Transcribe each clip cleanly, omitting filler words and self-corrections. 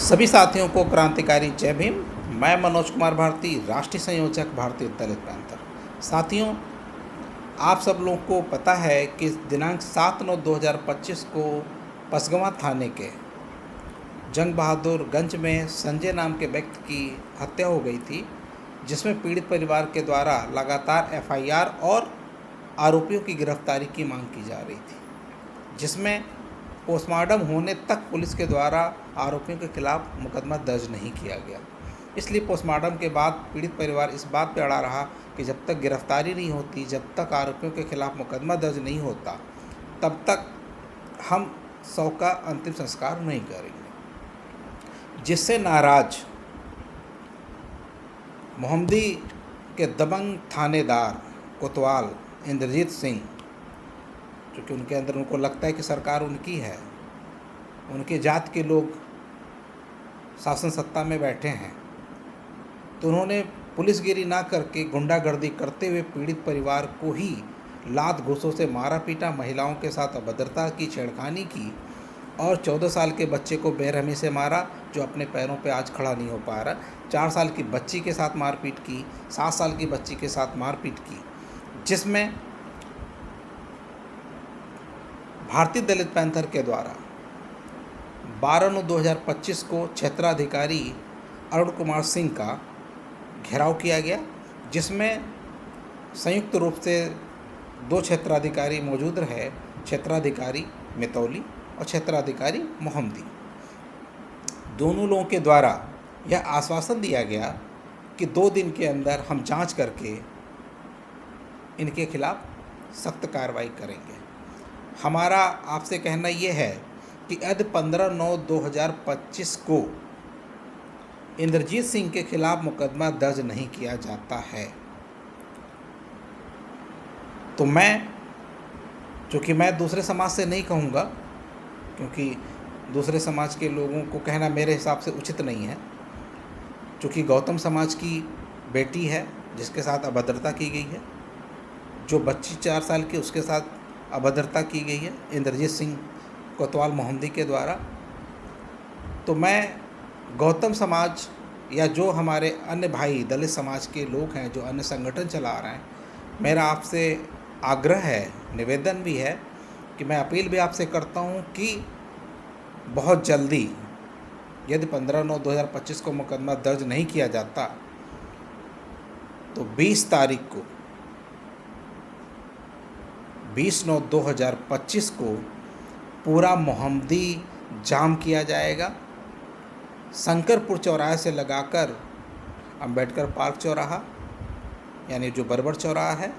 सभी साथियों को क्रांतिकारी जय भीम। मैं मनोज कुमार भारती, राष्ट्रीय संयोजक भारतीय दलित पैंथर। साथियों, आप सब लोगों को पता है कि दिनांक 7/9/2025 को पसगवां थाने के जंग बहादुरगंज में संजय नाम के व्यक्ति की हत्या हो गई थी, जिसमें पीड़ित परिवार के द्वारा लगातार एफआईआर और आरोपियों की गिरफ्तारी की मांग की जा रही थी, जिसमें पोस्टमार्टम होने तक पुलिस के द्वारा आरोपियों के खिलाफ मुकदमा दर्ज नहीं किया गया। इसलिए पोस्टमार्टम के बाद पीड़ित परिवार इस बात पर अड़ा रहा कि जब तक गिरफ्तारी नहीं होती, जब तक आरोपियों के खिलाफ मुकदमा दर्ज नहीं होता, तब तक हम शव का अंतिम संस्कार नहीं करेंगे। जिससे नाराज मोहम्मदी के दबंग थानेदार कोतवाल इंद्रजीत सिंह, क्योंकि उनके अंदर उनको लगता है कि सरकार उनकी है, उनके जात के लोग शासन सत्ता में बैठे हैं, तो उन्होंने पुलिसगिरी ना करके गुंडागर्दी करते हुए पीड़ित परिवार को ही लात घूंसों से मारा पीटा, महिलाओं के साथ अभद्रता की, छेड़खानी की और 14 साल के बच्चे को बेरहमी से मारा, जो अपने पैरों पे आज खड़ा नहीं हो पा रहा। 4 साल की बच्ची के साथ मारपीट की, 7 साल की बच्ची के साथ मारपीट की, जिसमें भारतीय दलित पैंथर के द्वारा 12/9/2025 को क्षेत्राधिकारी अरुण कुमार सिंह का घेराव किया गया, जिसमें संयुक्त रूप से 2 क्षेत्राधिकारी मौजूद रहे, क्षेत्राधिकारी मितौली और क्षेत्राधिकारी मोहम्मदी। दोनों लोगों के द्वारा यह आश्वासन दिया गया कि 2 दिन के अंदर हम जांच करके इनके खिलाफ सख्त कार्रवाई करेंगे। हमारा आपसे कहना यह है कि यदि 15/9/2025 को इंद्रजीत सिंह के खिलाफ मुकदमा दर्ज नहीं किया जाता है, तो चूँकि मैं दूसरे समाज से नहीं कहूँगा, क्योंकि दूसरे समाज के लोगों को कहना मेरे हिसाब से उचित नहीं है, चूँकि गौतम समाज की बेटी है जिसके साथ अभद्रता की गई है, जो बच्ची 4 साल की, उसके साथ अभद्रता की गई है इंद्रजीत सिंह कोतवाल मोहम्मदी के द्वारा। तो मैं गौतम समाज या जो हमारे अन्य भाई दलित समाज के लोग हैं, जो अन्य संगठन चला रहे हैं, मेरा आपसे आग्रह है, निवेदन भी है कि मैं अपील भी आपसे करता हूं कि बहुत जल्दी यदि 15/9/2025 को मुकदमा दर्ज नहीं किया जाता, तो 20/9/2025 को पूरा मोहम्मदी जाम किया जाएगा। शंकरपुर चौराहे से लगाकर अंबेडकर पार्क चौराहा, यानी जो बरबर चौराहा है,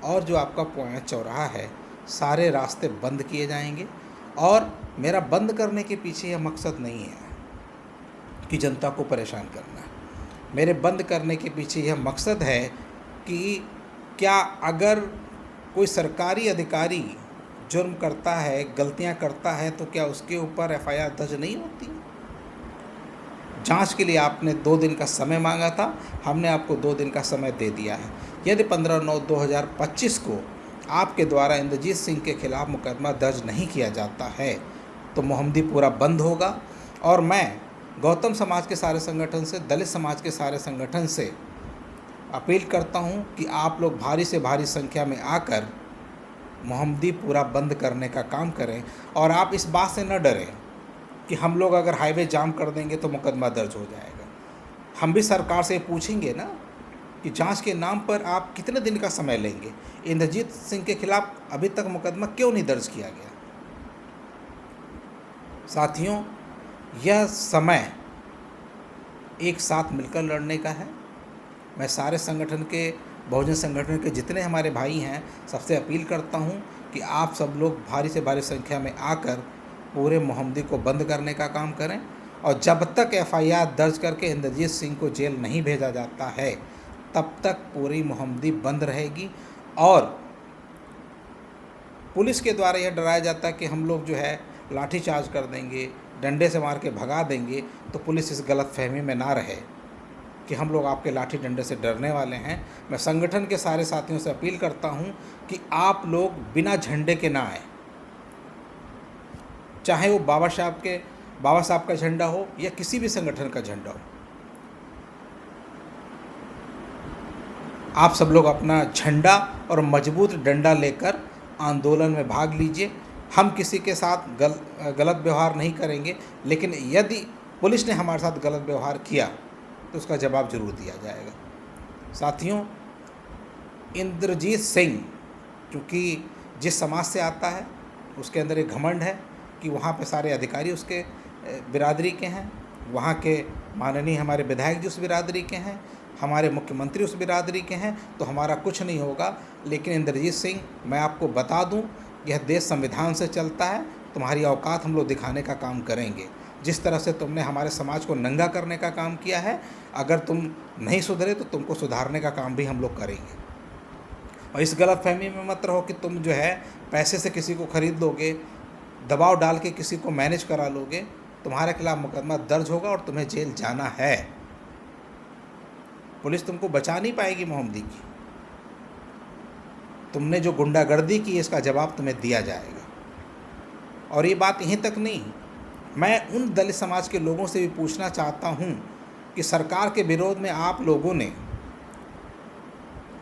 और जो आपका पोया चौराहा है, सारे रास्ते बंद किए जाएंगे। और मेरा बंद करने के पीछे यह मकसद नहीं है कि जनता को परेशान करना है। मेरे बंद करने के पीछे यह मकसद है कि क्या अगर कोई सरकारी अधिकारी जुर्म करता है, गलतियां करता है, तो क्या उसके ऊपर एफआईआर दर्ज नहीं होती? जांच के लिए आपने 2 दिन का समय मांगा था, हमने आपको 2 दिन का समय दे दिया है। यदि 15/9/2025 को आपके द्वारा इंद्रजीत सिंह के खिलाफ मुकदमा दर्ज नहीं किया जाता है, तो मोहम्मदी पूरा बंद होगा। और मैं गौतम समाज के सारे संगठन से, दलित समाज के सारे संगठन से अपील करता हूं कि आप लोग भारी से भारी संख्या में आकर मोहम्मदी पूरा बंद करने का काम करें। और आप इस बात से न डरें कि हम लोग अगर हाईवे जाम कर देंगे तो मुकदमा दर्ज हो जाएगा। हम भी सरकार से पूछेंगे ना कि जांच के नाम पर आप कितने दिन का समय लेंगे। इंद्रजीत सिंह के खिलाफ अभी तक मुकदमा क्यों नहीं दर्ज किया गया? साथियों, यह समय एक साथ मिलकर लड़ने का है। मैं सारे संगठन के, बहुजन संगठन के जितने हमारे भाई हैं, सबसे अपील करता हूं कि आप सब लोग भारी से भारी संख्या में आकर पूरे मोहम्मदी को बंद करने का काम करें। और जब तक एफआईआर दर्ज करके इंद्रजीत सिंह को जेल नहीं भेजा जाता है, तब तक पूरी मोहम्मदी बंद रहेगी। और पुलिस के द्वारा यह डराया जाता है कि हम लोग जो है लाठीचार्ज कर देंगे, डंडे से मार के भगा देंगे, तो पुलिस इस गलतफहमी में ना रहे कि हम लोग आपके लाठी डंडे से डरने वाले हैं। मैं संगठन के सारे साथियों से अपील करता हूं कि आप लोग बिना झंडे के ना आए, चाहे वो बाबा साहब के बाबा साहब का झंडा हो या किसी भी संगठन का झंडा हो, आप सब लोग अपना झंडा और मजबूत डंडा लेकर आंदोलन में भाग लीजिए। हम किसी के साथ गलत व्यवहार नहीं करेंगे, लेकिन यदि पुलिस ने हमारे साथ गलत व्यवहार किया तो उसका जवाब जरूर दिया जाएगा। साथियों, इंद्रजीत सिंह चूँकि जिस समाज से आता है उसके अंदर एक घमंड है कि वहाँ पे सारे अधिकारी उसके बिरादरी के हैं, वहाँ के माननीय हमारे विधायक जी उस बिरादरी के हैं, हमारे मुख्यमंत्री उस बिरादरी के हैं, तो हमारा कुछ नहीं होगा। लेकिन इंद्रजीत सिंह, मैं आपको बता दूं, यह देश संविधान से चलता है। तुम्हारी औकात हम लोग दिखाने का काम करेंगे। जिस तरह से तुमने हमारे समाज को नंगा करने का काम किया है, अगर तुम नहीं सुधरे तो तुमको सुधारने का काम भी हम लोग करेंगे। और इस गलतफहमी में मत रहो कि तुम जो है पैसे से किसी को खरीद लोगे, दबाव डाल के किसी को मैनेज करा लोगे। तुम्हारे खिलाफ मुकदमा दर्ज होगा और तुम्हें जेल जाना है। पुलिस तुमको बचा नहीं पाएगी मोहम्मदी की। तुमने जो गुंडागर्दी की इसका जवाब तुम्हें दिया जाएगा। और ये बात यहीं तक नहीं, मैं उन दलित समाज के लोगों से भी पूछना चाहता हूँ कि सरकार के विरोध में आप लोगों ने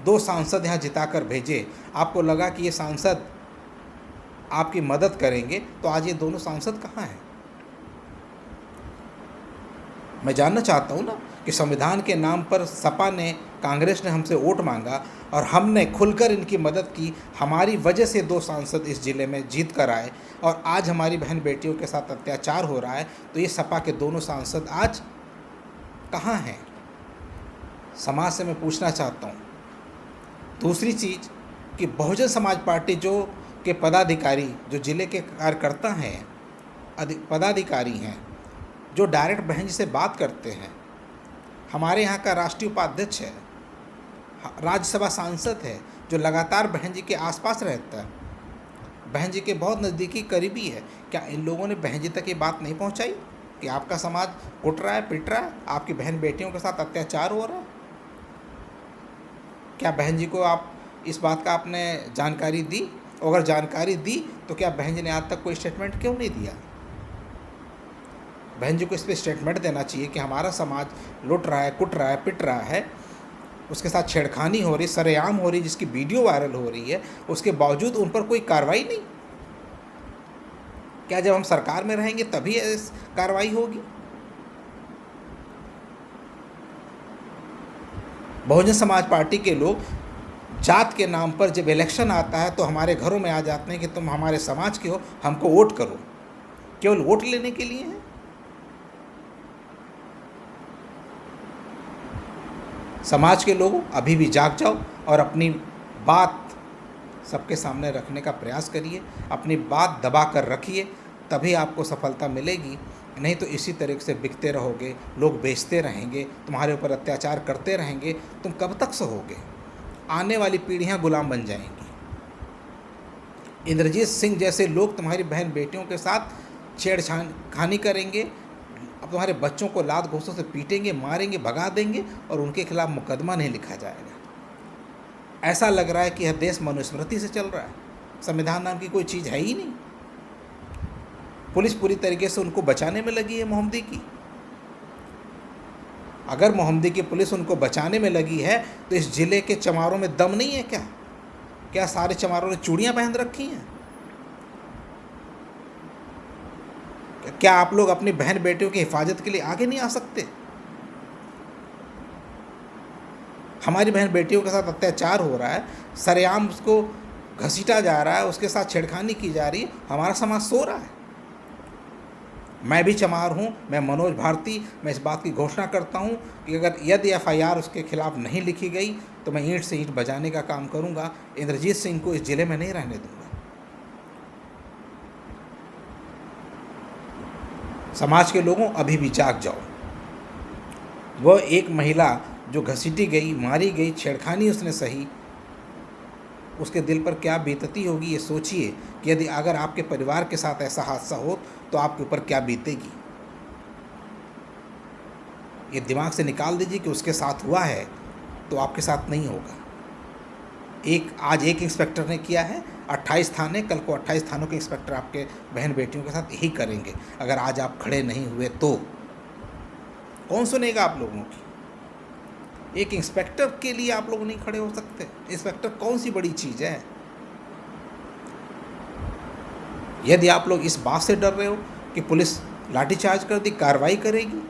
2 सांसद यहाँ जिताकर भेजे, आपको लगा कि ये सांसद आपकी मदद करेंगे, तो आज ये दोनों सांसद कहाँ हैं? मैं जानना चाहता हूँ ना कि संविधान के नाम पर सपा ने, कांग्रेस ने हमसे वोट मांगा और हमने खुलकर इनकी मदद की। हमारी वजह से 2 सांसद इस ज़िले में जीत कर आए और आज हमारी बहन बेटियों के साथ अत्याचार हो रहा है। तो ये सपा के दोनों सांसद आज कहाँ हैं? समाज से मैं पूछना चाहता हूँ। दूसरी चीज़ कि बहुजन समाज पार्टी जो के पदाधिकारी, जो ज़िले के कार्यकर्ता हैं, पदाधिकारी हैं, जो डायरेक्ट बहन जी से बात करते हैं, हमारे यहाँ का राष्ट्रीय उपाध्यक्ष है, राज्यसभा सांसद है, जो लगातार बहन जी के आसपास रहता है, बहन जी के बहुत नज़दीकी करीबी है, क्या इन लोगों ने बहन जी तक ये बात नहीं पहुँचाई कि आपका समाज कुट रहा है, पिट रहा है, आपकी बहन बेटियों के साथ अत्याचार हो रहा है? क्या बहन जी को आप इस बात का आपने जानकारी दी? अगर जानकारी दी तो क्या बहन जी ने आज तक कोई स्टेटमेंट क्यों नहीं दिया? बहन जी को इस पर स्टेटमेंट देना चाहिए कि हमारा समाज लुट रहा है, कुट रहा है, पिट रहा है, उसके साथ छेड़खानी हो रही, सरेआम हो रही, जिसकी वीडियो वायरल हो रही है, उसके बावजूद उन पर कोई कार्रवाई नहीं। क्या जब हम सरकार में रहेंगे तभी कार्रवाई होगी? बहुजन समाज पार्टी के लोग जात के नाम पर जब इलेक्शन आता है तो हमारे घरों में आ जाते हैं कि तुम हमारे समाज के हो, हमको वोट करो। केवल वोट लेने के लिए है? समाज के लोगों, अभी भी जाग जाओ और अपनी बात सबके सामने रखने का प्रयास करिए। अपनी बात दबा कर रखिए, तभी आपको सफलता मिलेगी। नहीं तो इसी तरीके से बिकते रहोगे, लोग बेचते रहेंगे, तुम्हारे ऊपर अत्याचार करते रहेंगे, तुम कब तक सहोगे? आने वाली पीढ़ियां गुलाम बन जाएंगी। इंद्रजीत सिंह जैसे लोग तुम्हारी बहन बेटियों के साथ छेड़खानी करेंगे, अब तुम्हारे बच्चों को लात घूंसों से पीटेंगे, मारेंगे, भगा देंगे और उनके खिलाफ मुकदमा नहीं लिखा जाएगा। ऐसा लग रहा है कि यह देश मनुस्मृति से चल रहा है, संविधान नाम की कोई चीज़ है ही नहीं। पुलिस पूरी तरीके से उनको बचाने में लगी है मोहम्मदी की। अगर मोहम्मदी की पुलिस उनको बचाने में लगी है तो इस ज़िले के चमारों में दम नहीं है क्या? क्या सारे चमारों ने चूड़ियाँ पहन रखी हैं? क्या आप लोग अपनी बहन बेटियों की हिफाजत के लिए आगे नहीं आ सकते? हमारी बहन बेटियों के साथ अत्याचार हो रहा है, सरेआम उसको घसीटा जा रहा है, उसके साथ छेड़खानी की जा रही है, हमारा समाज सो रहा है। मैं भी चमार हूँ, मैं मनोज भारती, मैं इस बात की घोषणा करता हूँ कि अगर यदि FIR उसके खिलाफ नहीं लिखी गई तो मैं ईंट से ईंट बजाने का काम करूँगा। इंद्रजीत सिंह को इस ज़िले में नहीं रहने दूँगा। समाज के लोगों, अभी भी जाग जाओ। वह एक महिला जो घसीटी गई, मारी गई, छेड़खानी उसने सही, उसके दिल पर क्या बीतती होगी ये सोचिए कि यदि अगर आपके परिवार के साथ ऐसा हादसा हो तो आपके ऊपर क्या बीतेगी। ये दिमाग से निकाल दीजिए कि उसके साथ हुआ है तो आपके साथ नहीं होगा। आज एक इंस्पेक्टर ने किया है, 28 थाने, कल को 28 थानों के इंस्पेक्टर आपके बहन बेटियों के साथ यही करेंगे। अगर आज आप खड़े नहीं हुए तो कौन सुनेगा आप लोगों की? एक इंस्पेक्टर के लिए आप लोग नहीं खड़े हो सकते? इंस्पेक्टर कौन सी बड़ी चीज़ है? यदि आप लोग इस बात से डर रहे हो कि पुलिस लाठीचार्ज कर दी, कार्रवाई करेगी,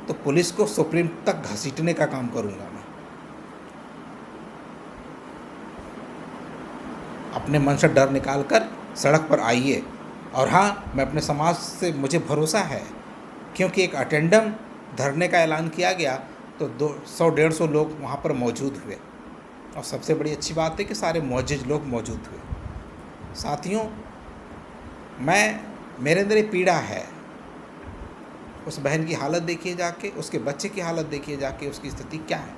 तो पुलिस को सुप्रीम तक घसीटने का काम करूंगा मैं। अपने मन से डर निकाल कर सड़क पर आइए। और हाँ, मैं अपने समाज से मुझे भरोसा है, क्योंकि एक अटेंडम धरने का ऐलान किया गया तो 100-150 लोग वहाँ पर मौजूद हुए, और सबसे बड़ी अच्छी बात है कि सारे मुअज्जिज लोग मौजूद हुए। साथियों, मेरे अंदर एक पीड़ा है। उस बहन की हालत देखिए जाके, उसके बच्चे की हालत देखिए जाके, उसकी स्थिति क्या है,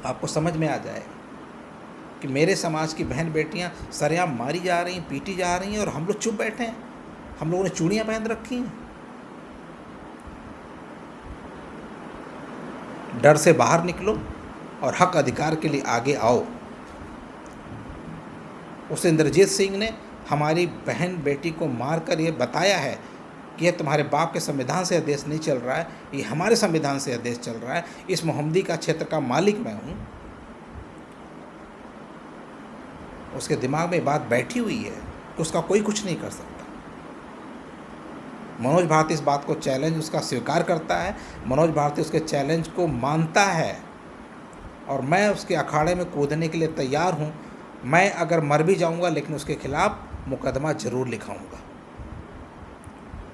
आपको समझ में आ जाएगा कि मेरे समाज की बहन बेटियां सरेआम मारी जा रही हैं, पीटी जा रही हैं, और हम लोग चुप बैठे हैं। हम लोगों ने चूड़ियां पहन रखी हैं। डर से बाहर निकलो और हक अधिकार के लिए आगे आओ। उस इंद्रजीत सिंह ने हमारी बहन बेटी को मारकर ये बताया है कि यह तुम्हारे बाप के संविधान से आदेश नहीं चल रहा है, ये हमारे संविधान से आदेश चल रहा है। इस मोहम्मदी का क्षेत्र का मालिक मैं हूँ। उसके दिमाग में बात बैठी हुई है कि उसका कोई कुछ नहीं कर सकता। मनोज भारती इस बात को चैलेंज उसका स्वीकार करता है। मनोज भारती उसके चैलेंज को मानता है, और मैं उसके अखाड़े में कूदने के लिए तैयार हूँ। मैं अगर मर भी जाऊँगा, लेकिन उसके खिलाफ मुकदमा ज़रूर लिखाऊँगा।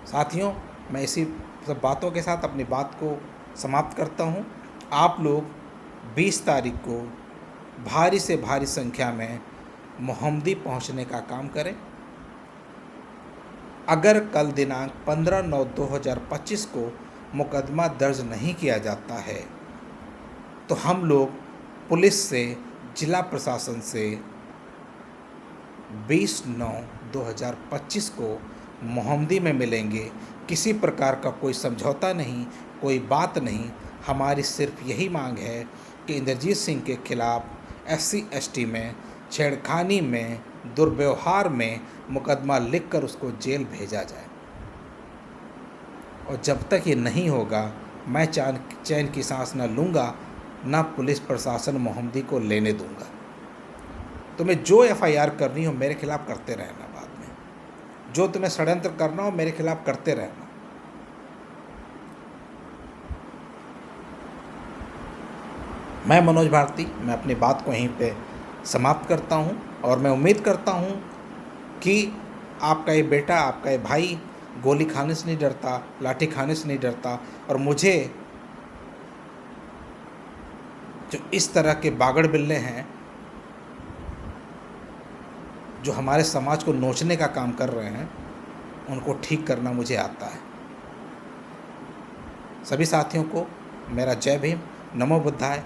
साथियों, मैं इसी सब बातों के साथ अपनी बात को समाप्त करता हूँ। आप लोग 20 तारीख को भारी से भारी संख्या में मोहम्मदी पहुँचने का काम करें। अगर कल दिनांक 15/9/2025 को मुकदमा दर्ज नहीं किया जाता है, तो हम लोग पुलिस से, जिला प्रशासन से 20/9/2025 को मोहम्मदी में मिलेंगे। किसी प्रकार का कोई समझौता नहीं, कोई बात नहीं। हमारी सिर्फ यही मांग है कि इंद्रजीत सिंह के खिलाफ SC/ST में छेड़खानी में, दुर्व्यवहार में मुकदमा लिखकर उसको जेल भेजा जाए। और जब तक ये नहीं होगा, मैं चैन की सांस न लूँगा, ना पुलिस प्रशासन मोहम्मदी को लेने दूंगा। तुम्हें जो FIR करनी हो मेरे खिलाफ करते रहना। बाद में जो तुम्हें षड्यंत्र करना हो मेरे खिलाफ करते रहना। मैं मनोज भारती, मैं अपनी बात को यहीं पे समाप्त करता हूं, और मैं उम्मीद करता हूं कि आपका ये बेटा, आपका ये भाई गोली खाने से नहीं डरता, लाठी खाने से नहीं डरता। और मुझे जो इस तरह के बागड़ बिल्ले हैं, जो हमारे समाज को नोचने का काम कर रहे हैं, उनको ठीक करना मुझे आता है। सभी साथियों को मेरा जय भीम, नमो बुद्धाय।